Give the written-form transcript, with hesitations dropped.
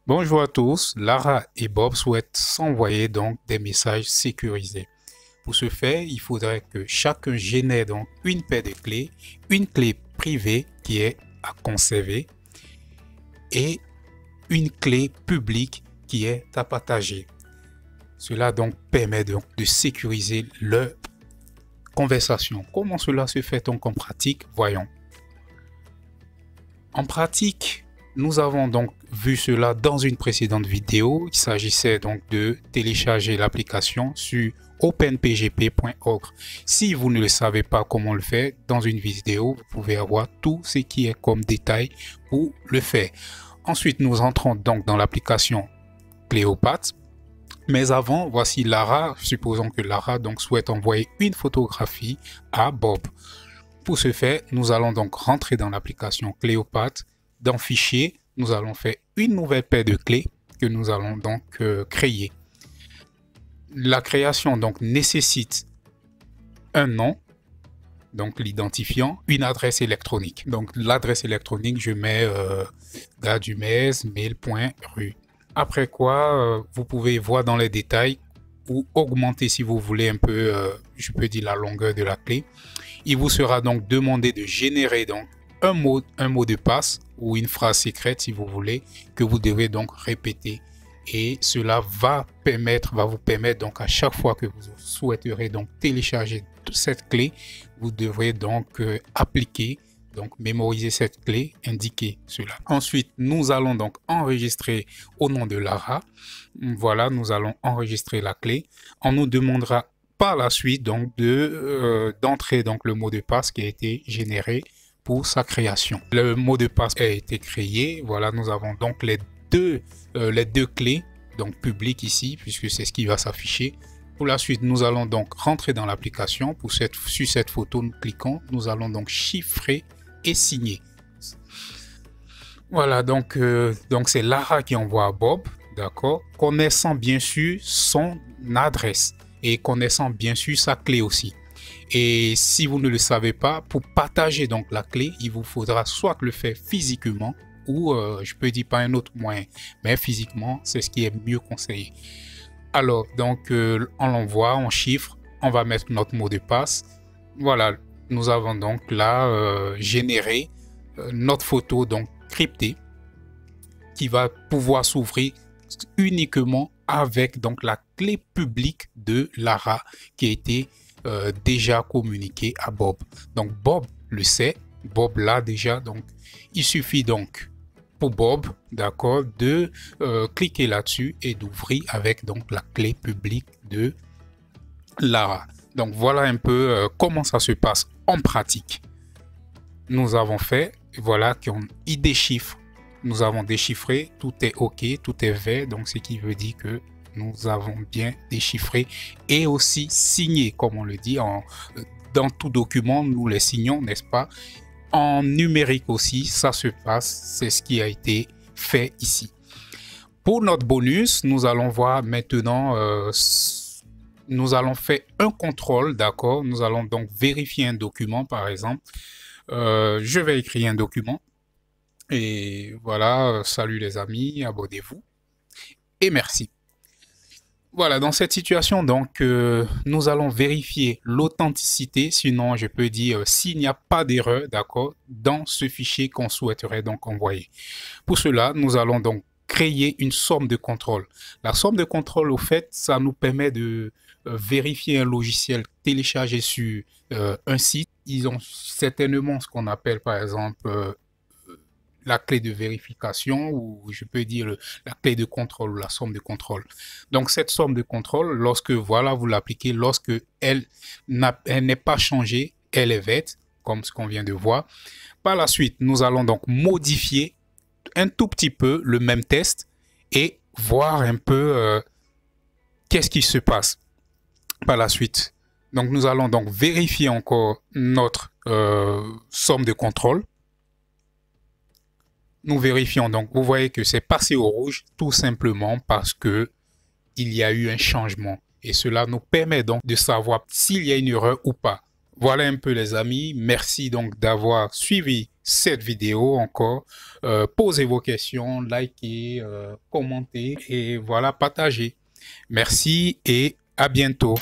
Bonjour à tous, Lara et Bob souhaitent s'envoyer donc des messages sécurisés. Pour ce faire, il faudrait que chacun génère donc une paire de clés, une clé privée qui est à conserver et une clé publique qui est à partager. Cela donc permet donc de sécuriser leur conversation. Comment cela se fait donc en pratique? Voyons. En pratique, nous avons donc vu cela dans une précédente vidéo. Il s'agissait donc de télécharger l'application sur openpgp.org. Si vous ne le savez pas comment le faire, dans une vidéo, vous pouvez avoir tout ce qui est comme détail pour le faire. Ensuite, nous entrons donc dans l'application Cléopâtre. Mais avant, voici Lara. Supposons que Lara donc souhaite envoyer une photographie à Bob. Pour ce faire, nous allons donc rentrer dans l'application Cléopâtre. Dans Fichier, nous allons faire une nouvelle paire de clés que nous allons donc créer. La création donc nécessite un nom, donc l'identifiant, une adresse électronique. Donc l'adresse électronique, je mets gadumez@mail.ru. Après quoi, vous pouvez voir dans les détails ou augmenter si vous voulez un peu, je peux dire la longueur de la clé. Il vous sera donc demandé de générer donc un mot de passe ou une phrase secrète si vous voulez que vous devez donc répéter. Et cela va vous permettre donc à chaque fois que vous souhaiterez donc télécharger cette clé, vous devrez donc appliquer, donc mémoriser cette clé, indiquer cela. Ensuite, nous allons donc enregistrer au nom de Lara. Voilà, nous allons enregistrer la clé. On nous demandera par la suite donc d'entrer donc le mot de passe qui a été généré pour sa création. Le mot de passe a été créé. Voilà, nous avons donc les deux clés donc publiques ici puisque c'est ce qui va s'afficher. Pour la suite, nous allons donc rentrer dans l'application. Sur cette photo, nous cliquons. Nous allons donc chiffrer et signer. Voilà, donc c'est Lara qui envoie à Bob, d'accord, connaissant bien sûr son adresse et connaissant bien sûr sa clé aussi. Et si vous ne le savez pas, pour partager donc la clé, il vous faudra soit le faire physiquement ou je peux dire pas un autre moyen, mais physiquement, c'est ce qui est mieux conseillé. Alors, donc, on l'envoie, on chiffre, on va mettre notre mot de passe. Voilà, nous avons donc là généré notre photo donc cryptée qui va pouvoir s'ouvrir uniquement avec donc la clé publique de Lara qui a été déjà communiquée à Bob. Donc, Bob le sait, Bob l'a déjà, donc il suffit donc pour Bob, d'accord, de cliquer là-dessus et d'ouvrir avec donc la clé publique de Lara. Donc voilà un peu comment ça se passe en pratique. Nous avons fait, voilà, il déchiffre. Nous avons déchiffré, tout est OK, tout est vert, donc ce qui veut dire que nous avons bien déchiffré et aussi signé, comme on le dit, dans tout document, nous les signons, n'est-ce pas? En numérique aussi, ça se passe, c'est ce qui a été fait ici. Pour notre bonus, nous allons voir maintenant, nous allons faire un contrôle, d'accord? Nous allons donc vérifier un document, par exemple. Je vais écrire un document. Et voilà, salut les amis, abonnez-vous. Et merci. Voilà, dans cette situation, donc, nous allons vérifier l'authenticité, sinon je peux dire s'il n'y a pas d'erreur, d'accord, dans ce fichier qu'on souhaiterait donc envoyer. Pour cela, nous allons donc créer une somme de contrôle. La somme de contrôle, au fait, ça nous permet de vérifier un logiciel téléchargé sur un site. Ils ont certainement ce qu'on appelle, par exemple, la clé de vérification ou je peux dire la clé de contrôle ou la somme de contrôle. Donc cette somme de contrôle, lorsque voilà vous l'appliquez, lorsque elle n'est pas changée, elle est verte, comme ce qu'on vient de voir. Par la suite, nous allons donc modifier un tout petit peu le même test et voir un peu qu'est-ce qui se passe par la suite. Donc nous allons donc vérifier encore notre somme de contrôle. Nous vérifions donc, vous voyez que c'est passé au rouge tout simplement parce que il y a eu un changement et cela nous permet donc de savoir s'il y a une erreur ou pas. Voilà un peu les amis. Merci donc d'avoir suivi cette vidéo encore. Posez vos questions, likez, commentez et voilà, partagez. Merci et à bientôt.